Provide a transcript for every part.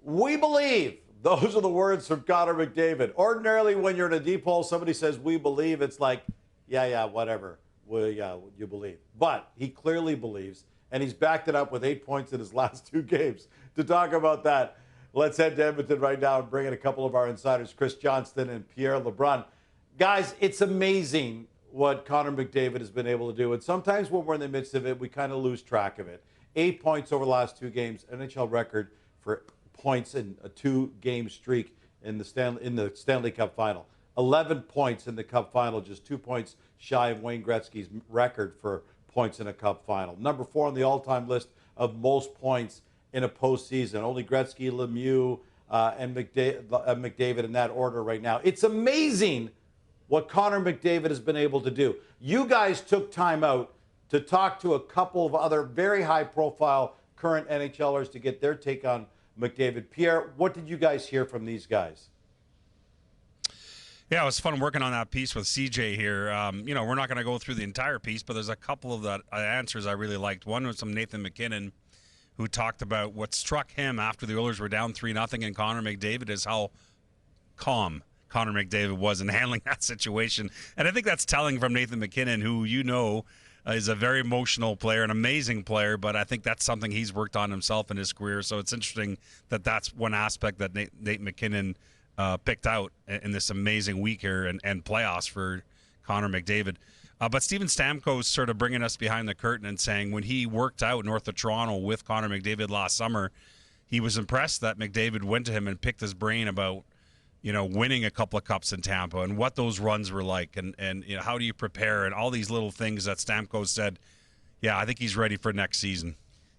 We believe. Those are the words from Connor McDavid. Ordinarily, when you're in a deep hole, somebody says, we believe. It's like, yeah, whatever. Well, yeah, you believe. But he clearly believes, and he's backed it up with 8 points in his last 2 games. To talk about that, let's head to Edmonton right now and bring in a couple of our insiders, Chris Johnston and Pierre LeBrun. Guys, it's amazing what Connor McDavid has been able to do. And sometimes when we're in the midst of it, we kind of lose track of it. 8 points over the last 2 games, NHL record for points in a 2-game streak in the Stanley Cup final. 11 points in the Cup final, just 2 points shy of Wayne Gretzky's record for points in a Cup final. Number 4 on the all-time list of most points in a postseason. Only Gretzky, Lemieux, and McDavid in that order right now. It's amazing what Connor McDavid has been able to do. You guys took time out to talk to a couple of other very high-profile current NHLers to get their take on McDavid. Pierre, what did you guys hear from these guys? Yeah, it was fun working on that piece with CJ here. We're not going to go through the entire piece, but there's a couple of the answers I really liked. One was from Nathan McKinnon, who talked about what struck him after the Oilers were down 3-0 and Connor McDavid is how calm Connor McDavid was in handling that situation. And I think that's telling from Nathan McKinnon, who is a very emotional player, an amazing player, but I think that's something he's worked on himself in his career. So it's interesting that that's one aspect that Nate McKinnon picked out in this amazing week here and playoffs for Connor McDavid. But Steven Stamkos sort of bringing us behind the curtain and saying when he worked out north of Toronto with Connor McDavid last summer, he was impressed that McDavid went to him and picked his brain about, winning a couple of cups in Tampa and what those runs were like and how do you prepare and all these little things that Stamkos said, yeah, I think he's ready for next season.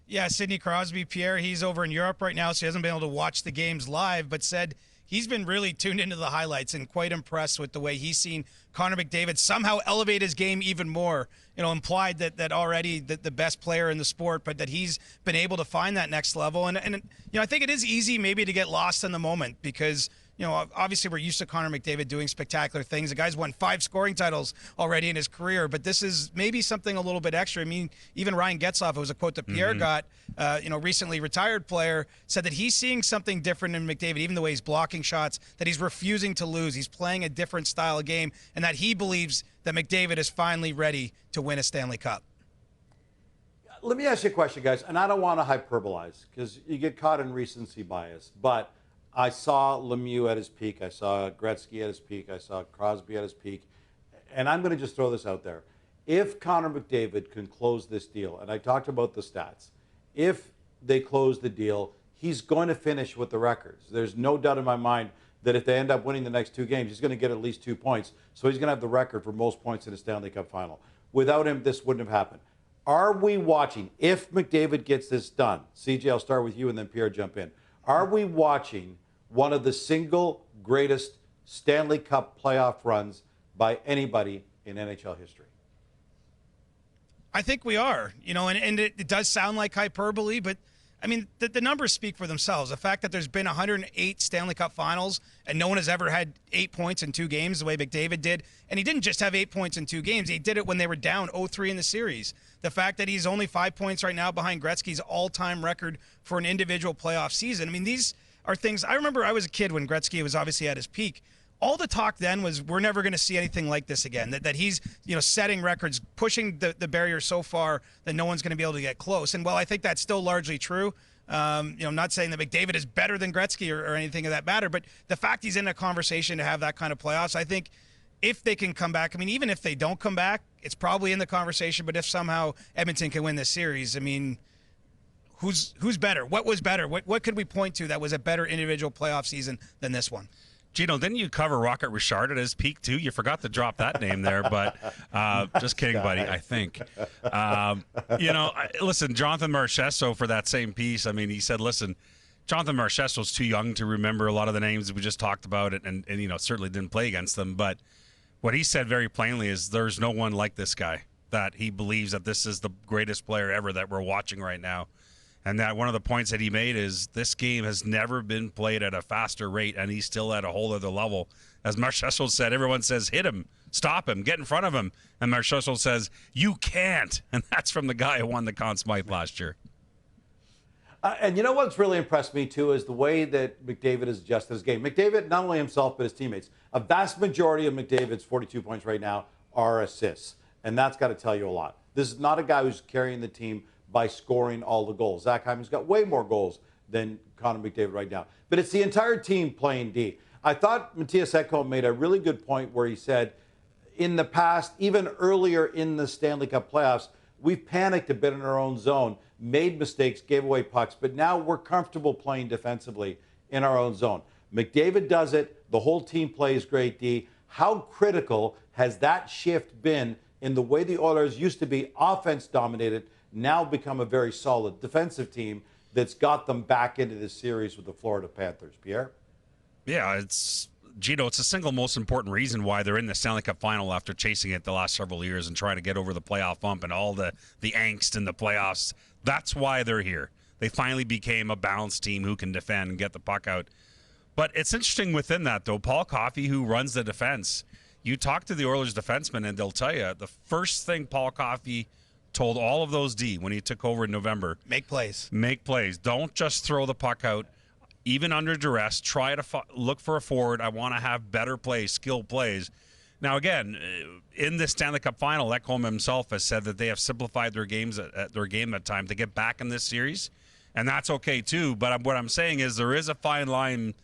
Yeah, Sidney Crosby, Pierre, he's over in Europe right now, so he hasn't been able to watch the games live, but said he's been really tuned into the highlights and quite impressed with the way he's seen Connor McDavid somehow elevate his game even more. Implied that already the best player in the sport, but that he's been able to find that next level. And I think it is easy maybe to get lost in the moment because obviously we're used to Connor McDavid doing spectacular things. The guy's won 5 scoring titles already in his career, but this is maybe something a little bit extra. I mean, even Ryan Getzlaf, it was a quote that Pierre got, recently retired player, said that he's seeing something different in McDavid, even the way he's blocking shots, that he's refusing to lose. He's playing a different style of game, and that he believes that McDavid is finally ready to win a Stanley Cup. Let me ask you a question, guys, and I don't want to hyperbolize because you get caught in recency bias, but I saw Lemieux at his peak. I saw Gretzky at his peak. I saw Crosby at his peak. And I'm going to just throw this out there. If Connor McDavid can close this deal, and I talked about the stats, if they close the deal, he's going to finish with the records. There's no doubt in my mind that if they end up winning the next 2 games, he's going to get at least 2 points. So he's going to have the record for most points in a Stanley Cup final. Without him, this wouldn't have happened. Are we watching, if McDavid gets this done, CJ, I'll start with you and then Pierre jump in. Are we watching one of the single greatest Stanley Cup playoff runs by anybody in NHL history? I think we are, and it does sound like hyperbole, but I mean, the numbers speak for themselves. The fact that there's been 108 Stanley Cup finals and no one has ever had 8 points in 2 games the way McDavid did. And he didn't just have 8 points in 2 games. He did it when they were down 0-3 in the series. The fact that he's only 5 points right now behind Gretzky's all-time record for an individual playoff season. I mean, these are things. I remember I was a kid when Gretzky was obviously at his peak. All the talk then was we're never going to see anything like this again, that he's setting records, pushing the barrier so far that no one's going to be able to get close. And while I think that's still largely true, I'm not saying that McDavid is better than Gretzky or anything of that matter, but the fact he's in a conversation to have that kind of playoffs, I think if they can come back, I mean, even if they don't come back, it's probably in the conversation, but if somehow Edmonton can win this series, I mean, who's better? What was better? What could we point to that was a better individual playoff season than this one? Gino, didn't you cover Rocket Richard at his peak, too? You forgot to drop that name there, but just kidding, buddy, I think. Listen, Jonathan Marchessault for that same piece, I mean, he said, listen, Jonathan Marchessault's too young to remember a lot of the names that we just talked about and certainly didn't play against them. But what he said very plainly is there's no one like this guy, that he believes that this is the greatest player ever that we're watching right now. And that one of the points that he made is this game has never been played at a faster rate, and he's still at a whole other level. As Marchessault said, everyone says, hit him, stop him, get in front of him. And Marchessault says, you can't. And that's from the guy who won the Conn Smythe last year. And you know what's really impressed me, too, is the way that McDavid has adjusted his game. McDavid, not only himself, but his teammates. A vast majority of McDavid's 42 points right now are assists. And that's got to tell you a lot. This is not a guy who's carrying the team by scoring all the goals. Zach Hyman's got way more goals than Connor McDavid right now. But it's the entire team playing D. I thought Matthias Ekholm made a really good point where he said, in the past, even earlier in the Stanley Cup playoffs, we've panicked a bit in our own zone, made mistakes, gave away pucks, but now we're comfortable playing defensively in our own zone. McDavid does it. The whole team plays great D. How critical has that shift been in the way the Oilers used to be offense dominated, now become a very solid defensive team that's got them back into this series with the Florida Panthers? Pierre? Yeah, Gino, it's the single most important reason why they're in the Stanley Cup final after chasing it the last several years and trying to get over the playoff bump and all the angst in the playoffs. That's why they're here. They finally became a balanced team who can defend and get the puck out. But it's interesting within that, though. Paul Coffey, who runs the defense, you talk to the Oilers defensemen and they'll tell you the first thing Paul Coffey told all of those D when he took over in November. Make plays. Make plays. Don't just throw the puck out. Even under duress, try to look for a forward. I want to have better plays, skilled plays. Now, again, in the Stanley Cup final, Ekholm himself has said that they have simplified their game at time to get back in this series, and that's okay too. But what I'm saying is there is a fine line,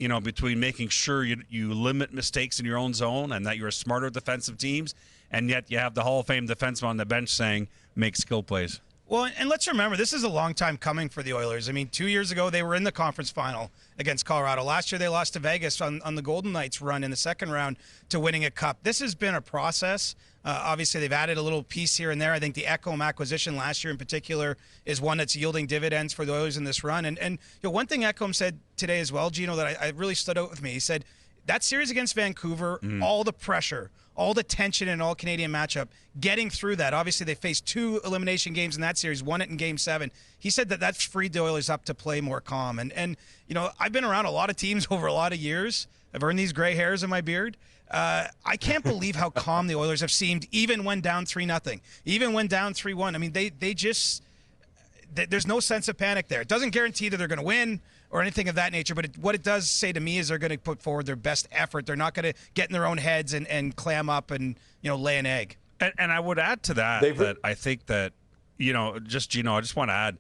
between making sure you limit mistakes in your own zone and that you're a smarter defensive teams, and yet you have the Hall of Fame defenseman on the bench saying make skill plays. Well, and let's remember, this is a long time coming for the Oilers. I mean, 2 years ago, they were in the conference final against Colorado. Last year, they lost to Vegas on the Golden Knights run in the second round to winning a cup. This has been a process. Obviously, they've added a little piece here and there. I think the Ekholm acquisition last year in particular is one that's yielding dividends for the Oilers in this run. And one thing Ekholm said today as well, Gino, that I really stood out with me. He said, that series against Vancouver, all the pressure, all the tension in an all-Canadian matchup, getting through that. Obviously, they faced 2 elimination games in that series, won it in Game 7. He said that that's freed the Oilers up to play more calm. And I've been around a lot of teams over a lot of years. I've earned these gray hairs in my beard. I can't believe how calm the Oilers have seemed, even when down 3-0, even when down 3-1. I mean, they just there's no sense of panic there. It doesn't guarantee that they're going to win or anything of that nature, but what it does say to me is they're going to put forward their best effort. They're not going to get in their own heads and clam up and lay an egg. And I would add to that that I think that just Gino, I just want to add,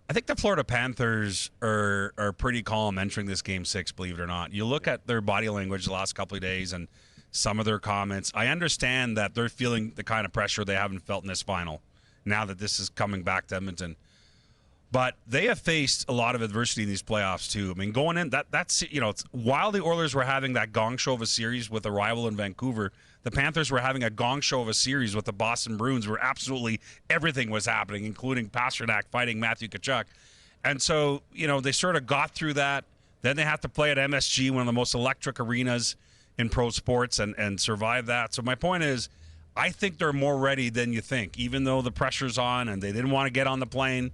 I think the Florida Panthers are pretty calm entering this Game 6, believe it or not. You look at their body language the last couple of days and some of their comments. I understand that they're feeling the kind of pressure they haven't felt in this final now that this is coming back to Edmonton. But they have faced a lot of adversity in these playoffs too. I mean, going in, that's while the Oilers were having that gong show of a series with a rival in Vancouver, the Panthers were having a gong show of a series with the Boston Bruins where absolutely everything was happening, including Pastrnak fighting Matthew Tkachuk. And so, they sort of got through that. Then they have to play at MSG, one of the most electric arenas in pro sports, and survive that. So my point is, I think they're more ready than you think, even though the pressure's on and they didn't want to get on the plane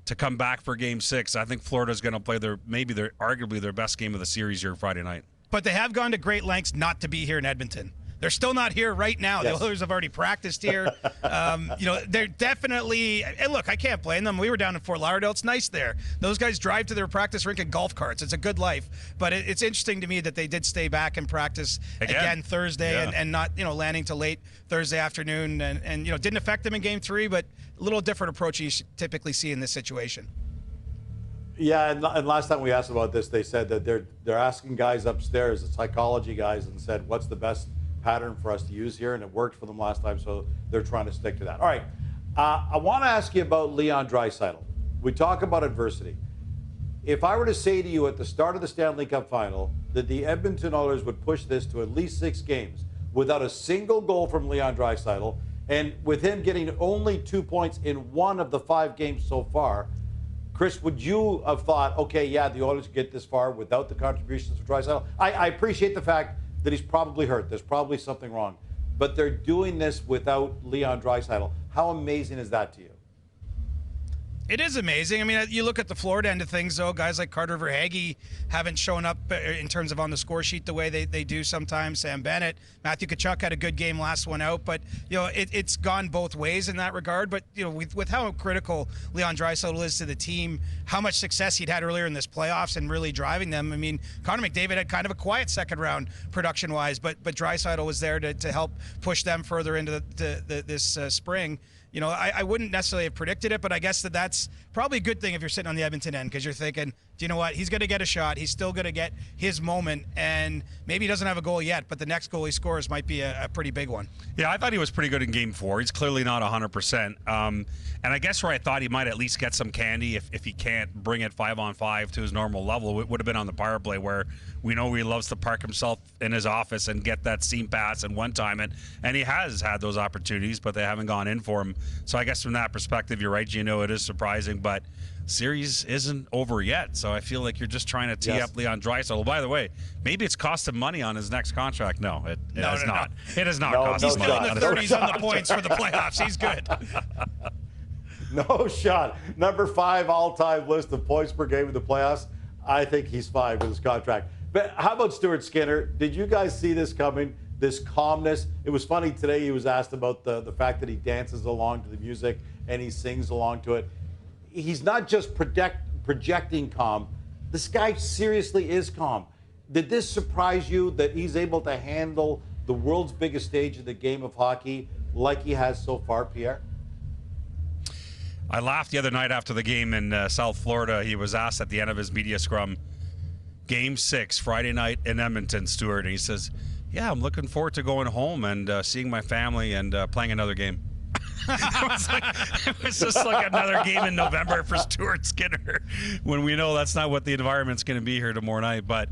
to come back for Game 6. I think Florida's going to play arguably their best game of the series here Friday night. But they have gone to great lengths not to be here in Edmonton. They're still not here right now. Yes. The Oilers have already practiced here. They're definitely – and look, I can't blame them. We were down in Fort Lauderdale. It's nice there. Those guys drive to their practice rink in golf carts. It's a good life. But it's interesting to me that they did stay back and practice again Thursday and not, landing till late Thursday afternoon. And didn't affect them in Game 3, but a little different approach you typically see in this situation. Yeah, and last time we asked about this, they said that they're asking guys upstairs, the psychology guys, and said, what's the best pattern for us to use here? And it worked for them last time, so they're trying to stick to that. All right, I want to ask you about Leon Draisaitl. We talk about adversity. If I were to say to you at the start of the Stanley Cup final that the Edmonton Oilers would push this to at least 6 games without a single goal from Leon Draisaitl, and with him getting only 2 points in 1 of the 5 games so far, Chris, would you have thought, okay, yeah, the Oilers get this far without the contributions of Draisaitl? I appreciate the fact that he's probably hurt. There's probably something wrong. But they're doing this without Leon Draisaitl. How amazing is that to you? It is amazing. I mean, you look at the Florida end of things, though. Guys like Carter Verhaeghe haven't shown up in terms of on the score sheet the way they do sometimes. Sam Bennett, Matthew Tkachuk had a good game last one out, but it's gone both ways in that regard. But with how critical Leon Draisaitl is to the team, how much success he'd had earlier in this playoffs and really driving them. I mean, Connor McDavid had kind of a quiet second round production-wise, but Draisaitl was there to help push them further into this spring. I wouldn't necessarily have predicted it, but I guess that's probably a good thing if you're sitting on the Edmonton end, because you're thinking, do you know what? He's going to get a shot. He's still going to get his moment, and maybe he doesn't have a goal yet, but the next goal he scores might be a pretty big one. Yeah, I thought he was pretty good in Game 4. He's clearly not 100%. And I guess where I thought he might at least get some candy if he can't bring it 5-on-5 to his normal level, it would have been on the power play, where we know he loves to park himself in his office and get that seam pass and one-time it. And he has had those opportunities, but they haven't gone in for him. So I guess from that perspective, you're right, Gino, it is surprising, but series isn't over yet. So I feel like you're just trying to tee up Leon Draisaitl. By the way, maybe it's cost him money on his next contract. No, it has not. It has not cost him money. He's still in the 30s on the points for the playoffs. He's good. No shot. Number 5 all-time list of points per game in the playoffs. I think he's fine with his contract. But how about Stuart Skinner? Did you guys see this coming? This calmness. It was funny today. He was asked about the fact that he dances along to the music and he sings along to it. He's not just projecting calm. This guy seriously is calm. Did this surprise you that he's able to handle the world's biggest stage of the game of hockey like he has so far, Pierre? I laughed the other night after the game in South Florida. He was asked at the end of his media scrum, Game 6, Friday night in Edmonton, Stuart, and he says, yeah, I'm looking forward to going home and seeing my family and playing another game. It was just like another game in November for Stuart Skinner, when we know that's not what the environment's going to be here tomorrow night. But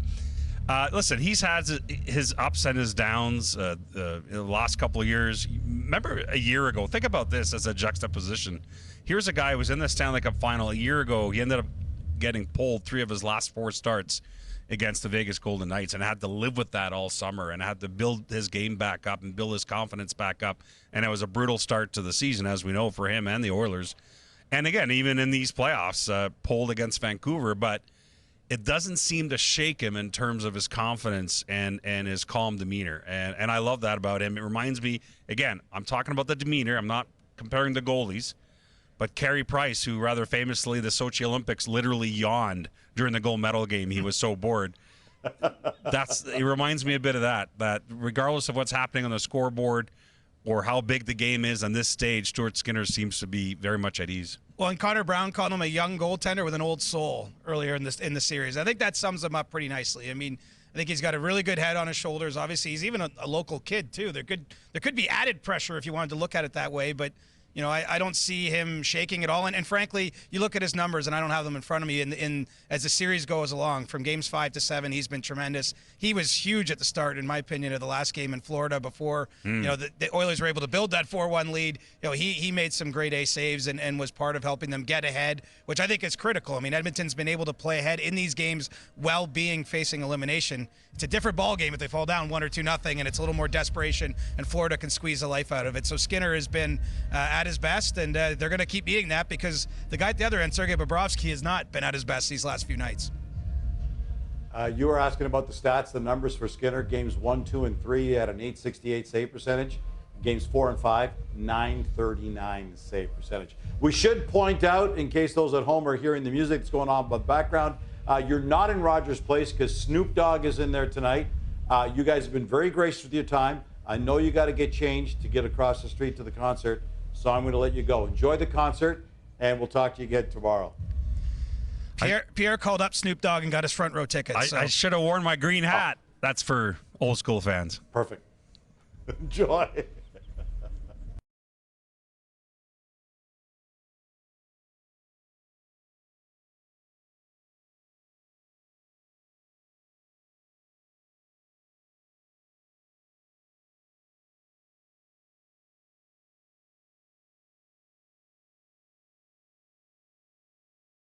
listen, he's had his ups and his downs in the last couple of years. Remember a year ago, think about this as a juxtaposition. Here's a guy who was in the Stanley Cup final a year ago. He ended up getting pulled 3 of his last 4 starts against the Vegas Golden Knights and had to live with that all summer and had to build his game back up and build his confidence back up. And it was a brutal start to the season, as we know, for him and the Oilers. And again, even in these playoffs, pulled against Vancouver, but it doesn't seem to shake him in terms of his confidence and his calm demeanor. And I love that about him. It reminds me, again, I'm talking about the demeanor. I'm not comparing the goalies. But Carey Price, who rather famously the Sochi Olympics literally yawned during the gold medal game. He was so bored. It reminds me a bit of that regardless of what's happening on the scoreboard or how big the game is on this stage, Stuart Skinner seems to be very much at ease. Well, and Connor Brown called him a young goaltender with an old soul earlier in the series. I think that sums him up pretty nicely. I mean, I think he's got a really good head on his shoulders. Obviously, he's even a local kid, too. There could be added pressure if you wanted to look at it that way, but I don't see him shaking at all. And frankly, you look at his numbers, and I don't have them in front of me. In as the series goes along, from games 5 to 7, he's been tremendous. He was huge at the start, in my opinion, of the last game in Florida before the Oilers were able to build that 4-1 lead. He made some grade A saves and was part of helping them get ahead, which I think is critical. I mean, Edmonton's been able to play ahead in these games while facing elimination. It's a different ball game if they fall down 1 or 2-0, and it's a little more desperation, and Florida can squeeze the life out of it. So Skinner has been at his best, and they're going to keep needing that because the guy at the other end, Sergei Bobrovsky, has not been at his best these last few nights. You were asking about the stats, the numbers for Skinner. Games 1, 2, and 3, he had an .868 save percentage. Games 4 and 5, .939 save percentage. We should point out, in case those at home are hearing the music that's going on in the background, you're not in Rogers Place because Snoop Dogg is in there tonight. You guys have been very gracious with your time. I know you got to get changed to get across the street to the concert, so I'm going to let you go. Enjoy the concert, and we'll talk to you again tomorrow. Pierre called up Snoop Dogg and got his front row tickets. I should have worn my green hat. That's for old school fans. Perfect. Enjoy.